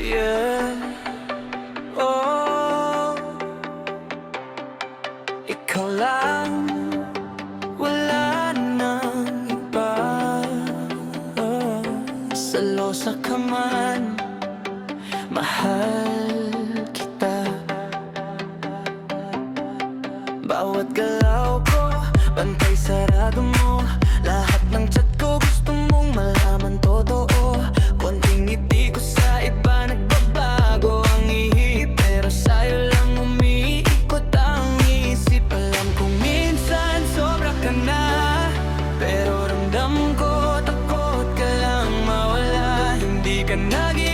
Yeah, oh, ikaw lang, wala nang iba. Selosa ka man, mahal kita. Bawat galaw ko, bantay sarado mo. Lahat ng chat ko gusto mong malaman totoo. Konting ngiti ko sa iba nagbabago ang ihip, pero sa'yo lang umiikot ang isip. Alam kong minsan sobra ka na, pero ramdam ko takot ka lang mawala. Hindi ka nag